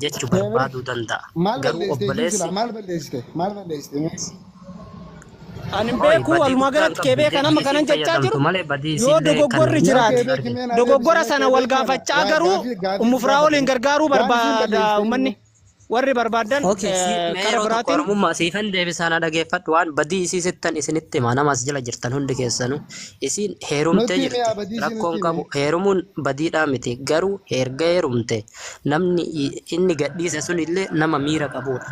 jechuu barbaaduu danda'a. Garuu obboleessi maal balleessite Ani beeku walumaa galatti keebee kanama kanan jechaa jiru yoo dogoggorri jiraate dogoggora sana wal gaafachaa garuu umufraa waliin gargaaruu barbaada uummanni warri barbaadan kara biraatiin oromummaa siifan deebisaan dhageeffadhu waan badii isii sittan isinitti hima namas jala jirtan hundi keessanuu isiin heerumtee jirti rakkoon qabu heerumuun badiidhaa miti garuu erga heerumte namni inni gadhiise sun illee nama miira qabudha.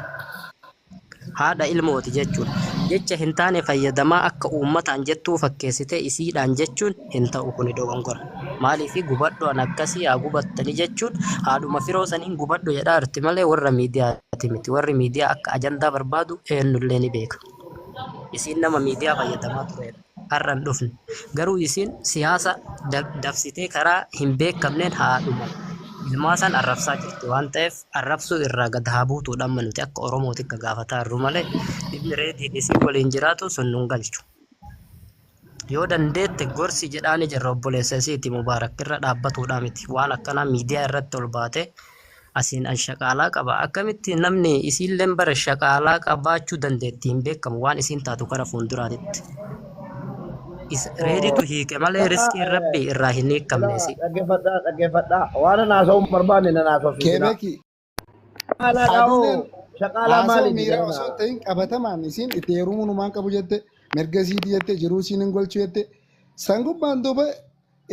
Haadha ilmooti jechuun jecha hin taane fayyadamaa akka uummataan jettuu fakkeessite isiidhaan jechuun hin ta'u kuni dogongora. Maaliif gubadhu an akkasii haa gubattanii jechuun haadhuma firoo saniin gubadhu jedhaa jirti malee warra miidiyaati miti. Warri miidiyaa akka ajandaa barbaadu eenyullee ni beeka. Isiin nama miidiyaa fayyadamaa turedha. Har'a hin dhufne. Garuu isiin siyaasa dabsitee karaa hin beekamneen haadhuma. Ilmaa san arrabsaa jirti waan ta'eef arrabsuu irraa gad haa buutuudhaan nuti akka Oromootti akka gaafataa jirru malee dhibni reetiin isii waliin jiraatu sun nun galchu. Yoo dandeette gorsi jedhaani jirra obboleessa isiiti Mubaarak irra dhaabbatuudhaa miti waan akkanaa miidiyaa irratti ol baate asiin an shaqaalaa qaba akkamitti namni isiillee bara shaqaalaa qabaachuu dandeetti hin beekamu waan isiin taatu kara fuulduraatitti. Ready to hiike malee riskii rabbii irraa hin hiikamneesi. Dhaggeeffadhaa waan naasa'uu barbaanne na naasofsiisina. Shaqaalaa maali miira osoo ta'in qabatamaan isiin itti heerumuu numaan qabu jette mirga isiiti jette jiruu isiin hin golchu jette san gubbaan duuba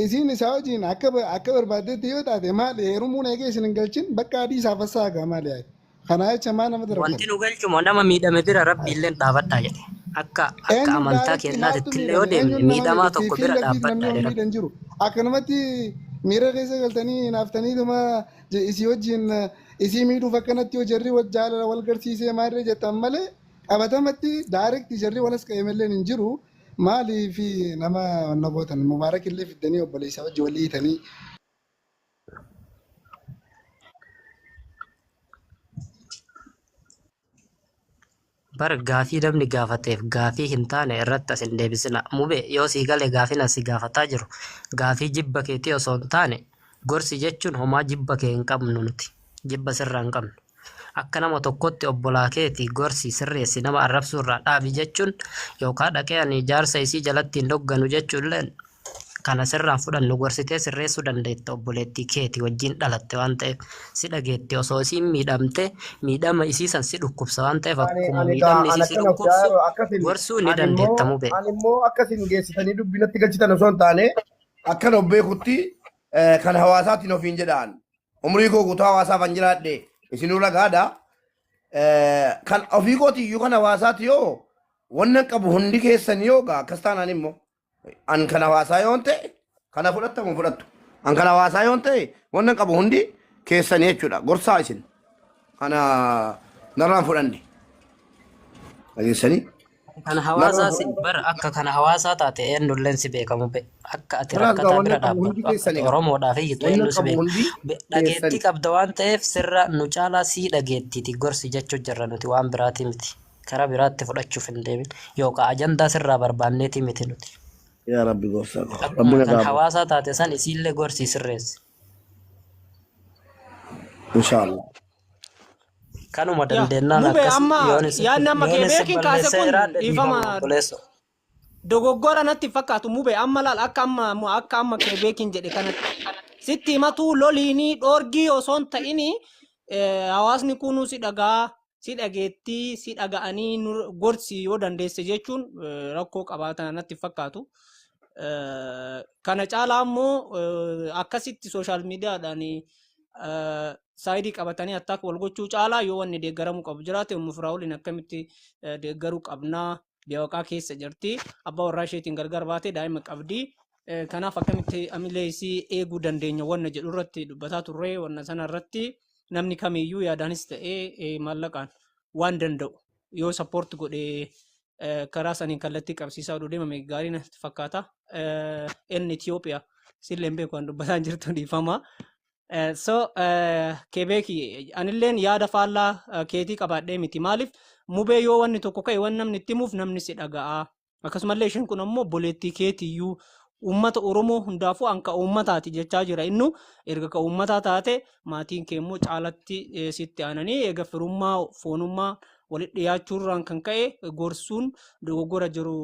isiin isaa wajjin akka barbaaddetti yoo taate maali heerumuun eegee isin hin galchin bakka adii isaa fassaagaa maali yaade. Kanaa jecha maa nama darbu. Wanti nu galchumoo nama miidhame bira rabbi illee dhaabadhaa jedhe. Akka amantaa keenyaatti illee yoo deemne miidhamaa tokko bira dhaabbadhaa jedhe. Akkanumatti miira keessa galtanii naaftaniituma isii wajjin isii miidhuuf akkanatti yoo jarri jaalala wal garsiisee maalirra jettan malee qabatamatti daarekti jarri walas qabeemallee hin jiru. Maalii fi nama wanna gootan Mubaarak illee fiddanii obboleessa wajji walii hiitanii. Bar gaafii namni gaafateef gaafii hin taane irratti as hin deebisina. Mube yoo sii galee gaafiin as si gaafataa jiru gaafii jibba keetii osoo hin taane gorsi jechuun homaa jibba kee hin qabnu nuti jibba sirraa hin qabnu. Akka nama tokkotti obbolaa keetii gorsi sirreessi nama arrabsuu irraa dhaabi jechuun yookaan dhaqee ani ijaarsa isii jalatti hin dhogganu jechuulleen kana sirraan fudhannu gorsitee sirreessuu dandeetta obboleettii keetii wajjin dhalatte waan ta'eef si dhageetti osoo isiin miidhamte miidhama isii san si dhukkubsa waan ta'eef akkuma miidhamni isii si dhukkubsu gorsuu ni dandeetta mube. Ani immoo akkasiin geessitanii dubbinatti galchitan osoo hin taane akkan of beekutti kan hawaasaatiin ofiin jedhaan umrii koo guutuu hawaasaaf an jiraadhe isinuu ragaadha. Kan ofii kooti iyyuu kan hawaasaati yoo wannan qabu hundi keessan yoo akkas taanaan immoo an kan hawaasaa yoon ta'e kana fudhattamu fudhattu an kan hawaasaa yoon ta'e wannan qabu hundi keessan jechuudha gorsaa isin kana narraan fudhanne dhageessanii. Kan hawaasaa si bara akka kan hawaasaa taate eenyulleen si beekamu akka ati rakkataa bira dhaabbatu Oromoodhaaf iyyatu eenyu si beekamu dhageettii qabda waan ta'eef sirra nu caalaa sii dhageettiiti gorsi jechuu jirra nuti waan biraati miti karaa biraatti fudhachuuf hin deemin yookaan ajandaa sirraa barbaanneeti miti nuti. Yaa Rabbi gorsa. Kan hawaasaa taate san isiillee gorsi sirreessi. Inshallah. Kanuma dandeennaan akkas yaadni amma keebeekiin kaase kun ifama dogoggora natti fakkaatu mube amma laal akka amma keebeekiin jedhe kanatti sitti himatu loliinii dhoorgii osoo hin ta'ini hawaasni kunuu si dhagaa si dhageettii si dhaga'anii gorsi yoo dandeesse jechuun rakkoo qabaatan natti fakkaatu. Kana caalaa immoo akkasitti sooshaal miidiyaadhaan saayidii qabatanii attaak wal gochuu caalaa yoo wanni deeggaramuu qabu jiraate umufraa waliin akkamitti deeggaruu qabnaa beekaa keessa jirti abbaa warraa isheetiin gargar baatee daa'ima qabdi kanaaf akkamitti amilee isii eeguu dandeenya wanna jedhu irratti dubbataa turre wanna sana irratti namni kamiyyuu yaadaanis ta'ee maallaqaan waan danda'u yoo sappoort godhee karaa saniin kallattii qabsiisaa oduu deemame gaarii natti fakkaata. In Ethiopia silleen beeku waan dubbataa jirtu dhiifama. So Kebeeki anilleen yaada faallaa keetii qabaadhee miti maaliif mubee yoo wanni tokko ka'e waan namni itti himuuf namni si dhaga'a akkasumallee isheen kun ammoo obboleettii keetiyyuu ummata Oromoo hundaafuu anka ummataati jechaa jira innu erga ka ummataa taate maatiin kee immoo caalatti sitti aananii eega firummaa foonummaa walitti dhiyaachuurraan kan ka'e gorsuun dogoggora jiru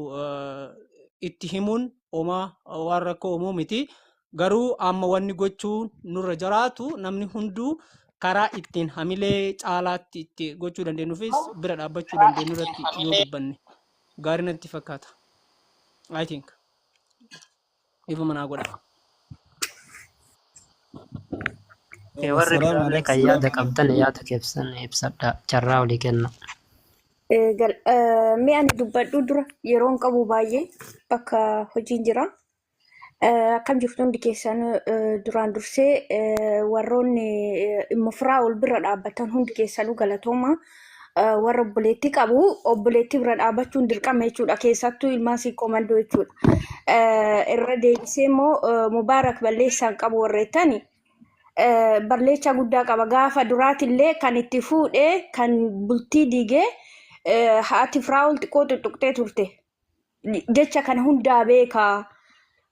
itti himuun omaa waan rakkoo uumuu miti garuu amma wanni gochuun nurra jiraatu namni hunduu karaa ittiin hamilee caalaatti itti gochuu dandeenyuufis bira dhaabbachuu dandeenyu irratti yoo dubbanne gaarii natti fakkaata. I think. Ifu manaa godha. Warri biraallee kan yaada qabdan yaada keessan ibsadha carraa olii kenna. Mee ani dubbadhu dura yeroon qabu baay'ee bakka hojiin jira. Akkam jirtu hundi keessan duraan dursee warroonni immoo firaa ol bira dhaabbatan hundi keessanuu galatooma. Warra obboleettii qabu obboleettii bira dhaabbachuun dirqama jechuudha keessattuu ilmaan siiqqoo mandoo jechuudha. Irra deebisee immoo Mubaarak balleessaan qabu warreettani balleessaa guddaa qaba gaafa duraatillee kan itti fuudhee kan bultii diigee haati firaa ol xiqqoo tuttuqxee turte jecha kana hundaa beekaa.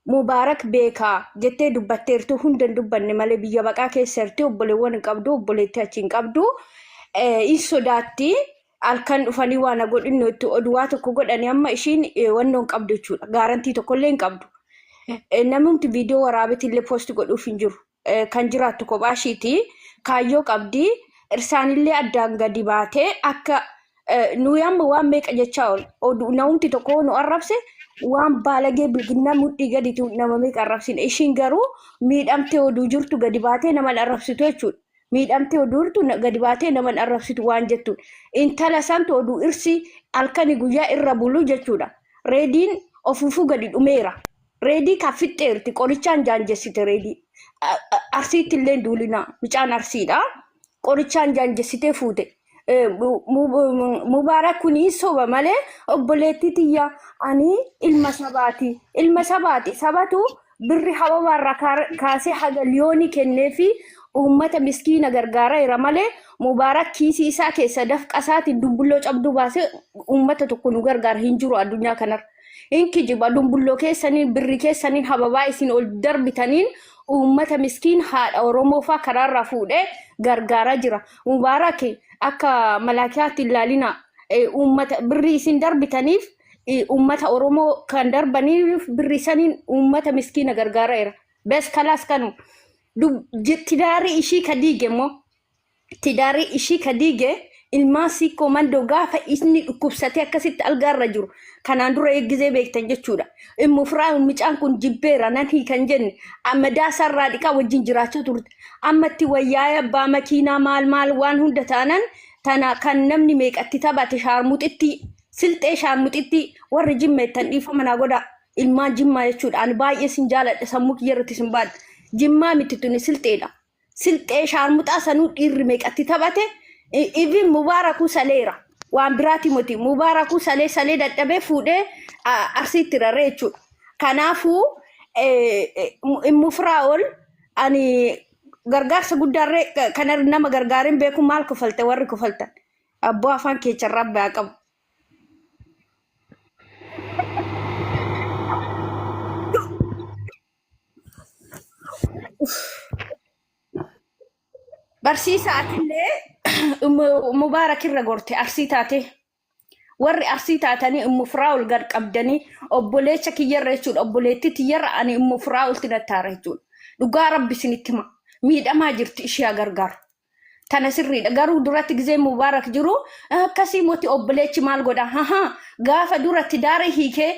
Mubaarak beekaa jettee dubbatteertu hundan dubbanne malee biyya baqaa keessatti obboleewwan hin qabdu obboleettii achi hin qabdu in sodaatti halkan dhufanii waan godhinnu itti oduwaa tokko godhanii amma ishiin wannoon qabdu jechuudha gaarantii tokkollee hin qabdu namumti viidiyoo waraabetillee poosti godhuuf hin jiru kan jiraattu kophaa ishiiti kaayyoo qabdi irsaanillee addaan gadi baatee akka nuyi amma waan meeqa jechaa oolu namumti tokko nu arrabse waan baalagee bilginaa mudhii gadiitu nama meeqa arrabsine ishiin garuu miidhamtee oduu jirtu gadi baatee nama arrabsitu jechuudha. Miidhamtee oduu jirtu gadi baatee nama arrabsitu waan jettuudha. Intala santu oduu irsi halkanii guyyaa irra bulu jechuudha. Reediin ofuufuu gadi dhumeera. Reedii kaffixxeerti qorichaan jaanjessite reedii. Arsiitti illee duulina micaan arsiidha. Qorichaan jaanjessitee fuute. Mubaarak kuni soba malee obboleettii tiyya ani ilma sabaati sabatu birri hababarra kaasee haga liyoonii kenneefi uummata miskiina gargaareera malee Mubaarak kiisii isaa keessa dafqasaatiin dumbulloo cabduu baasee uummata tokko nu gargaara hin jiru addunyaa kanarra. Inki jiba dumbulloo keessaniin birri keessaniin hababaa isin ol darbitaniin uummata miskiin haadha Oromoo faa karaarraa fuudhee gargaaraa jira. Mubaarak akka malaakiyaatti ilaalina uummata birri isin darbitaniif uummata Oromoo kan darbaniif birri saniin uummata miskiina gargaareera. Bes kalaas kanu tidaarii ishii kadiige immoo tidaarii ishii kadiige ilmaan siiqqoo mandoo gaafa inni dhukkubsatee akkasitti algaarra jiru kanaan dura eeggizee beektan jechuudha. Immoo firaa micaan kun jibbeera nan hiikan jenne amma daasarraa dhiqaa wajjin jiraachaa turte. Ammatti wayyaa abbaa makiinaa maal waan hunda taanan tana kan namni meeqatti taphate shaarmuxitti silxee shaarmuxitti warri jimmeettan dhiifama naa godha ilmaan jimmaa jechuudha. Ani baay'ee sin jaaladha sammuu kiyyarratti sin baadha. Jimmaa miti tuni silxeedha. Silxee shaarmuxaa sanuu dhiirri meeqatti taphate even Mubaarakuu saleera. Waan biraati miti Mubaarakuu salee dadhabee fuudhee arsiitti rarree jechuudha. Kanaafuu immoo firaa ol ani gargaarsa guddaarree kana nama gargaariin beeku maal kofalte warri kofaltan abboo afaan keecharraa baa qabu. Barsiisa atillee Mubaarak irra gorte arsii taate warri arsii taatanii immoo firaa ol gad qabdanii obboleecha kiyyarra jechuudha obboleettii tiyyarra ani immoo firaa ol tinattaara jechuudha. Dhugaa rabbi isinitti hima miidhamaa jirti ishee gargaaru. Tana sirriidha garuu duratti gizee Mubaarak jiru akkasii moti obboleechi maal godha gaafa duratti daaree hiikee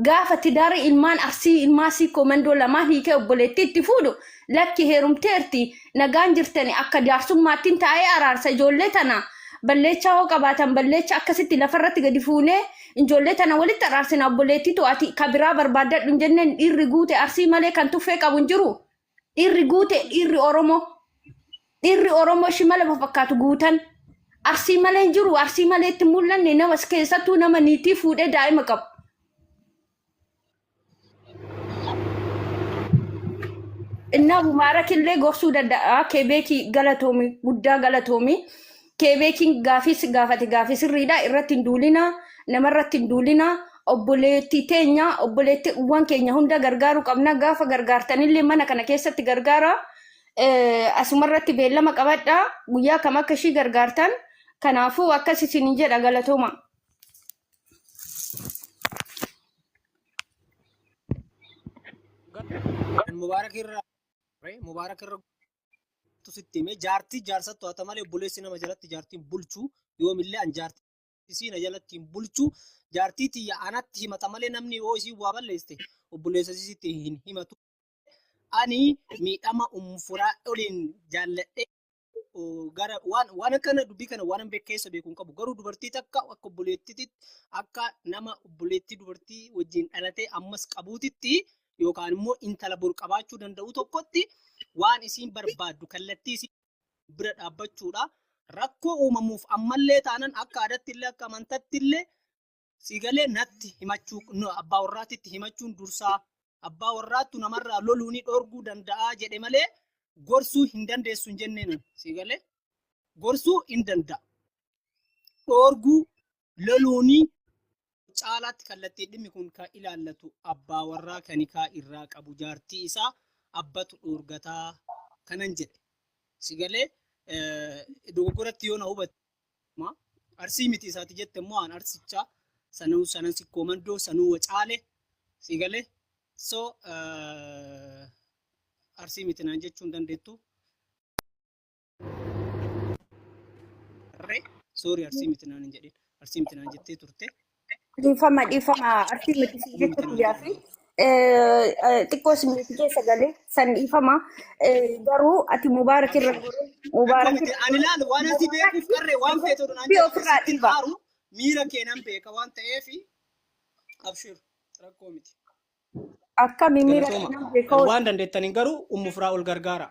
gaafa tidaaree ilmaan arsii ilmaa siiqqoo mandoo lamaan hiikee obboleettii itti fuudhu lakki heerumteerti nagaan jirtani akka jaarsummaattiin taa'ee araarsa ijoollee tana balleechaa hoo qabaatan balleecha akkasitti lafarratti gadi fuunee ijoollee tana walitti araarsina obboleettii to'ati kabiraa barbaadadhu hin jenneen dhiirri guute arsii malee kan tuffee qabu hin jiru dhiirri guute dhiirri Oromoo shimala fakkaatu guutan arsii malee hin jiru arsii malee itti mul'anne nama keessattuu nama niitii fuudhee daa'ima qabu. Inna Mubaarak illee gorsuu danda'a kebeeki galatoomi guddaa galatoomi kebeekiin gaafis gaafate gaafis irriidha irratti hin duulina nama irratti hin duulina obboleettii teenya obboleettiiwwan keenya hunda gargaaruu qabna gaafa gargaartanillee mana kana keessatti gargaara asumarratti beellama qabadha guyyaa kam akka ishii gargaartan kanaafuu akkas isin jedha galatooma. Mubaarak irra tusitti himee jaartii jaarsatti to'ata malee obboleessi nama jalatti jaartiin bulchuu yoomillee an jaartii isiina jalatti hin bulchuu jaartii tiyya anatti himata malee namni yoo isii waa balleesse obboleessa isiitti hin himatu. Ani miidhama umfuraa oliin jaalladhee gara waan akkana dubbii kana waan keessa beekuun qabu garuu dubartii takka akka obboleettiitti akka nama obboleettii dubartii wajjin dhalatee ammas qabuutitti yookaan immoo intala bor qabaachuu danda'u tokkotti waan isiin barbaaddu kallattii isii bira dhaabbachuudha. Rakkoo uumamuuf ammallee taanan akka aadaatti illee akka amantaatti illee siigalee natti himachuu abbaa warraatitti himachuun dursaa abbaa warraattu namarraa loluuni dhorguu danda'a jedhe malee gorsuu hin dandeessu hin jenneen siigalee gorsuu hin danda'a. Dhorguu loluuni caalaatti kallattii dhimmi kun kan ilaallatu abbaa warraa kanikaa irraa qabu jaartii isaa abbatu dhorgataa kanan jedhe siigalee dogoggoratti yoo na hubatte arsii miti isaati jette immoo an arsichaa sanan sikkoo mandoo sanuu wacaale siigalee so arsii miti naan jechuun dandeettu sorry arsii miti naan hin jedhin arsii miti naan jettee turte. Dhiifama arsii miti si jechuun yaafi xiqqoo simiti keessa galee san dhiifama garuu ati Mubaarak irra Mubaarak ani laal waan asii beekuuf qarree waan feetu ofirraa dhiiba miira keenan beeka waan ta'eef abshir rakkoo miti. Akka miira keenan beeka waan dandeettaniin garuu ummufuraa ol gargaara.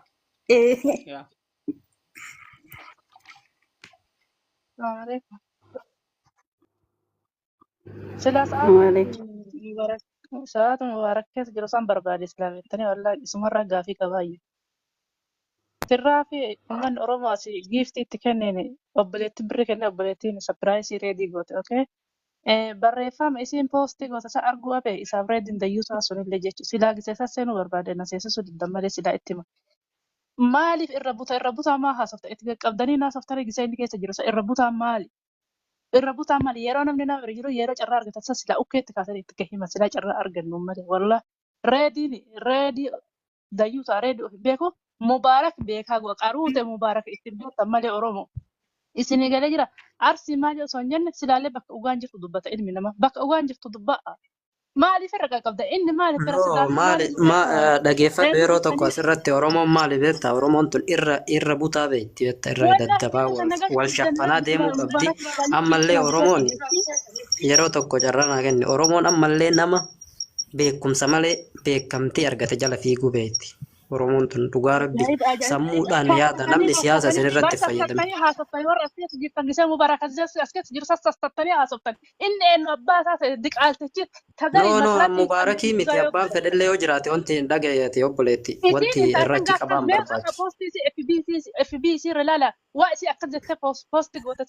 Saat Mubaarak keessa jiru san barbaade islaamettanii wallaahi isumarraa gaafii qabaayyuu. Sirraa fi uummanni Oromoo asii giiftii itti kenneen obboleetti birri kennee obboleettiin sapiraayisii reedii goote okay. Barreeffama isiin poostii goota isa arguu hafe isaaf reediin dayyuusaa sunillee jechuudha. Silaa giseessa seenuu barbaade na seessisuu diddan malee silaa itti hima. Maaliif irra butaa maa haasofta itti qaqqabdanii naasoftanii gisee inni keessa jiru irra butaa maali? Irra butaa maali yeroo namni nama jiru yeroo carraa argatan silaa ukkeetti kaasanii itti gahima silaa carraa argannu malee wallaahi reedii dayyuusaa reedii ofi beeku Mubaarak beekaa qaruute Mubaarak ittiin beektan malee Oromoo. Isinii galee jira arsii maali osoo hin jenne silaalee bakka ugaan jirtu dubbata ilmi namaa bakka ugaan jirtu dubba'a. Maaliif irra qaqqabda inni maaliif irra silaa dhageeffadhu yeroo tokko asirratti Oromoon maali beektaa Oromoon tun irra butaa beekti beektaa irra daddabaa wal shaffanaa deemuu qabdi ammallee Oromoon yeroo tokko carraa kenni Oromoon ammallee nama beekumsa malee beekamtii argate jala fiiguu beekti. Oromoon tun dhugaa rabbi sammuudhaan yaada namni siyaasa isin irratti fayyadame. No, Mubaarakii miti abbaan fedhellee yoo jiraate wanti hin dhagayeeti obboleetti wanti irratti qabaan barbaachisu. FBC relaala waa isii akka jettee poosti goote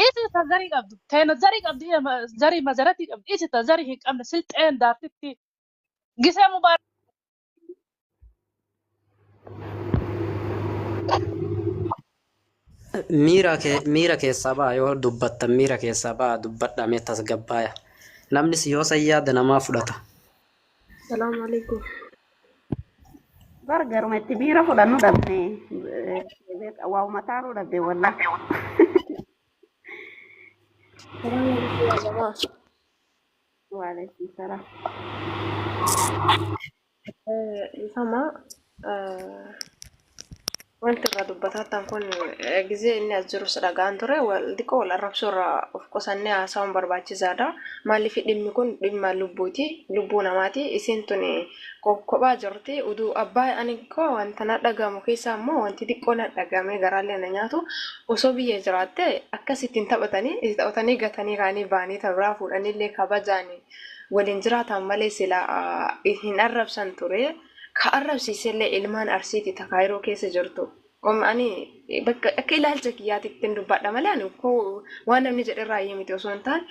isi ta zarii qabdu teena zarii qabdi zarii mazaratii qabdi isi ta zarii hin qabne silxeen daartitti gisee Mubaarak. Miira keessaa ba'a yoo dubbattan miira keessaa ba'a dubbadhamee tasgabbaaya. Namni si yoo sayyaada namaa fudhata. Salaamu alaikum. Gargaaruma itti miira fudhannu dhabne waa mataaruu dhabde wallaahi. Waalaikum salaam. Ifama wanti irraa dubbataan kun gizee inni as jiru dhagaan ture xiqqoo wal arrabsuu irraa of qusannee haasa'uun barbaachisaadha. Maaliif dhimmi kun dhimma lubbuuti lubbuu namaati isiin tun kophaa jirti uduu abbaa ani koo wanta na dhagamu keessaa immoo wanti xiqqoo na dhagamee garaallee na nyaatu osoo biyya jiraatte akkasittiin taphatanii gatanii kaanii baanii ta'uraa fuudhanillee kabajaan waliin jiraatan malee sila hin arrabsan ture. Ka arrabsiisellee ilmaan arsiiti takaayiroo keessa jirtu. Ani bakka akka ilaalcha kiyyaatti ittiin dubbadha malee ani waan namni jedhe irraa miti osoo hin taane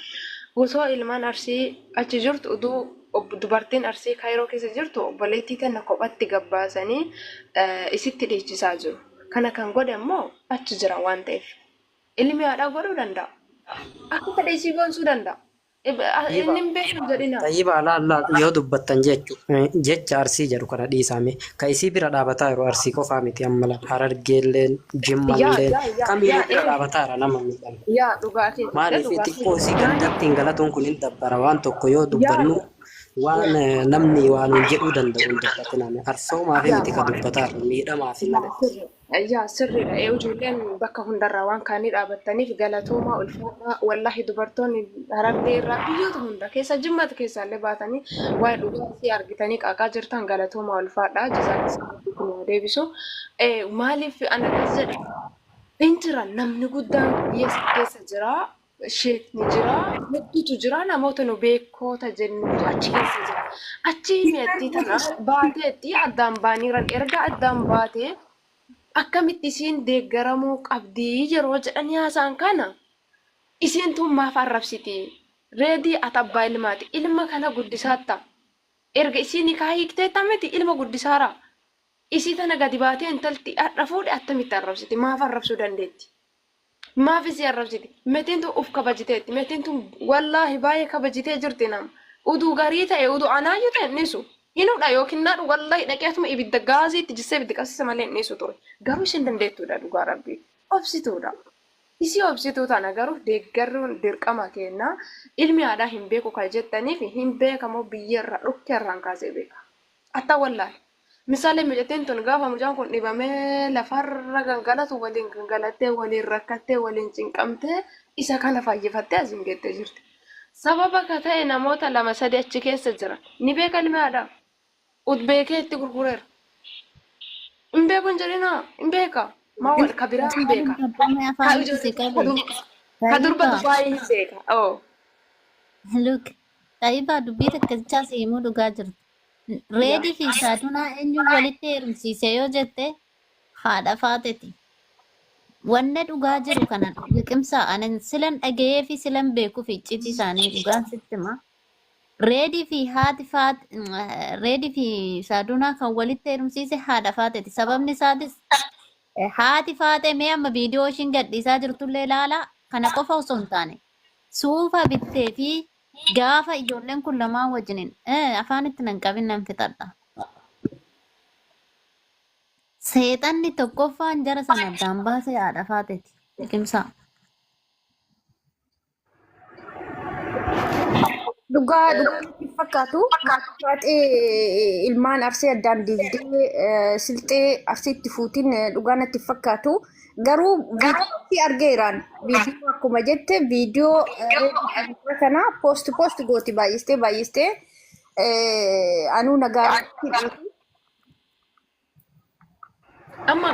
Osoo ilmaan arsii achi jirtu uduu dubartiin arsii kaayiroo keessa jirtu obboleettii tana kophatti gabbaasanii isitti dhiichisaa jiru. Kana kan godhe immoo achi jira waan ta'eef. Ilmi haadhaa godhuu danda'a. Akka fedhe isii goonsuu danda'a. Inni hin beeknu jedhina. Tayyiba alaallaa yoo dubbattan jecha arsii jedhu kana dhiisame ka isii bira dhaabataa jiru arsii qofaa miti amma Harargeelleen Jimmalleen kamiyyuu bira dhaabataa jira nama miidhame. Yaa dhugaatii. Maaliif xiqqoo isii gandatti hin galatuun kun hin dabbara waan tokko yoo dubbannu waan namni waan jedhuu danda'u hin dubbatiname arsoomaa fi miti ka dubbataa jiru miidhamaa fi malee. Yaa sirriidha. Ijoolleen bakka hundarraa waan kaanii dhaabattaniif galatoomaa ulfaataa wallahi dubartoonni Harargee irraa biyyoota hunda keessa jimmata keessaallee baatanii waa'ee dhugaatii argitanii qaaqaa jirtan galatoomaa ulfaadhaa jisaanis deebisu. Maaliif ana akkas jedha? Hin jiran namni guddaan biyya keessa jira. Sheekni jira. Hedduutu jira. Namoota nu beekoota jennutu achi keessa jira. Achi meexxii tana baateetti addaan baaniiran erga addaan baatee akkamitti isiin deeggaramuu qabdi yeroo jedhanii haasaan kana isiin tun maaf arrabsiti reedii ati abbaa ilmaati ilma kana guddisaatta erga isiin kaa hiiktee tameti ilma guddisaara isii tana gadi baatee intalti hadha fuudhe attamitti arrabsiti maaf arrabsuu dandeetti maaf isii arrabsiti meetiin tun uf kabajiteetti meetiin tun wallaahi baay'ee kabajitee jirti nama uduu garii ta'e uduu anaayyuu ta'e nisu Inudha yookiin naadhu wallahi dhaqeetuma ibidda gaasiitti jissee ibidda qabsiisa malee inni dhiisu ture. Garuu isheen dandeettuudha dhugaa rabbii. Obsituudha. Isii obsituu tana garuu deeggarruun dirqama kenna. Ilmi aadaa hin beeku kan jettaniif hin beekamoo biyyarra dhukkeerraan kaasee beeka. Atta wallahi. Misaalee mijateen tun gaafa mucaan kun dhibamee lafarra gangalatu waliin gangalattee waliin rakkattee waliin cinqamtee isa kana fayyifattee asiin geettee jirti. Sababa ka ta'e namoota 2-3 achi keessa jira. Ni beeka ilmi aadaa. Utbeekee itti gurgureera. Hin beeku hin jedhinaa. Hin beeka. Maa wal kabiraa hin beeka. Ka durbatu baay'ee hin beeka. Look, ta'iba dubbii takkachaa siimuu dhugaa jirtu. Reedii fi saatunaa eenyuun walitti heerumsiise yoo jette haadha faateeti. Wanna dhugaa jiru kana liqimsaa anan silan dhagayee fi silan beekuu fi icciitii isaanii dhugaan sitti himaa. Reedii fi saadunaa kan walitti heerumsiise haadha faateeti. Sababni isaatis haati faatee mee amma viidiyoo ishiin gadhiisaa jirtullee ilaalaa kana qofa osoo hin taane suufa bittee fi gaafa ijoolleen kun lamaan wajjiniin afaan itti nan qabin nan fixadha. Seexanni tokkoffaan jara sana addaan baasee haadha faateeti. Liqimsaa. Dhugaa fakkaatu faatee ilmaan arsee addaan diigdee silxee arsiitti fuutiin dhugaa natti fakkaatu garuu viidiyootti argeeraan viidiyoo akkuma jette viidiyoo kana poost gooti baay'istee anuu nagaa amma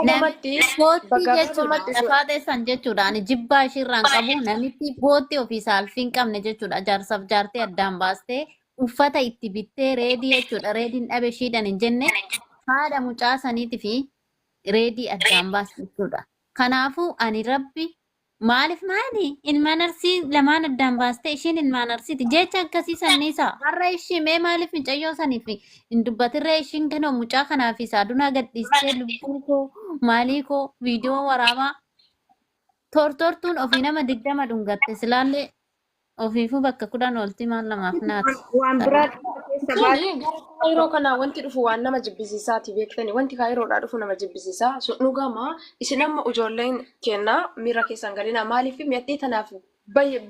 Namichi bootti jechuudha. Lafaa teessan jechuudha. Ani jibbaa ishiirraan qabu namichi bootti ofii saalfii hin qabne jechuudha. Jaarsaaf jaartee addaan baastee uffata itti bittee reedii jechuudha. Reediin dhabe shiidhan hin jenne haadha mucaa saniitii fi reedii addaan baasti jechuudha. Kanaafuu ani rabbi maaliif ilmaan arsii lamaan addaan baastee ishiin ilmaan arsiiti jecha akkasii sanniisa. Har'a ishii mee maaliif mucayyoo saniif hin dubbatirree ishiin kanoo mucaa kanaa fi saadunaa gadhiistee lubbuu koo maalii koo viidiyoo waraabaa tortortuun ofii nama 20 dhungatte silaallee ofiifuu bakka 10 olti maal namaaf naati. Waan biraa kaayiroo kana wanti dhufu waan nama jibbisiisaati beektani wanti kaayiroodhaa dhufu nama jibbisiisaa dhugama isin amma ijoolleen kennaa miira keessan galina maaliif mi'attii tanaaf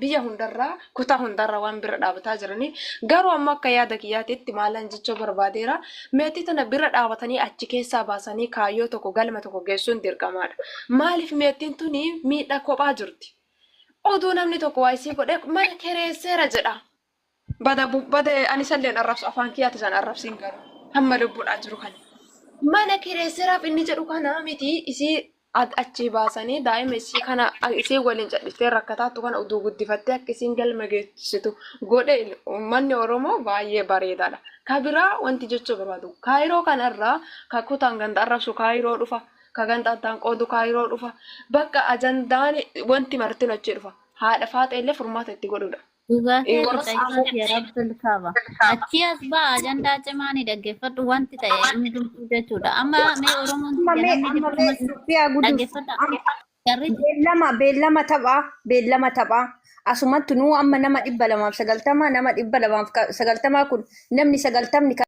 biyya hundarraa kutaa hundarraa waan bira dhaabataa jiranii garuu amma akka yaada kiyyaatiitti maalan jechuu barbaadeera mi'attii tana bira dhaabatanii achi keessaa baasanii kaayyoo tokko galma tokko geessuun dirqamaadha maaliif mi'attiin tuni miidhaa kophaa jirti oduu namni tokko waa isii godhee mana kereesseera jedha. Bada ani salleen arrabsu afaan kiyyaatti san arrabsiin garuu hamma lubbuudhaa jiru kana. Mana kireessiraaf inni jedhu kana miti isii achi baasanii daa'ima isii kana isii waliin cadhiftee rakkataattu kana uduu guddifattee akka isiin galma geessitu godhe uummanni Oromoo baay'ee bareedaadha. Kabiraa wanti jechuu barbaadu kaayiroo kanarraa ka kutaan ganda arrabsu kaayiroo dhufa ka ganda addaan qoodu kaayiroo dhufa bakka ajandaan wanti martin achi dhufa. haadha faaxa illee furmaata itti godhudha. Dhugaatee Qixxeessaa fi Rabbil Kaaba. Achi as ba'a ajandaa cimaa ni dhaggeeffadhu wanti ta'e hundumtuu jechuudha. Amma mee Oromoon dhaggeeffadha. beellama taphaa asumatti nuu amma nama 290 nama 290 kun namni 90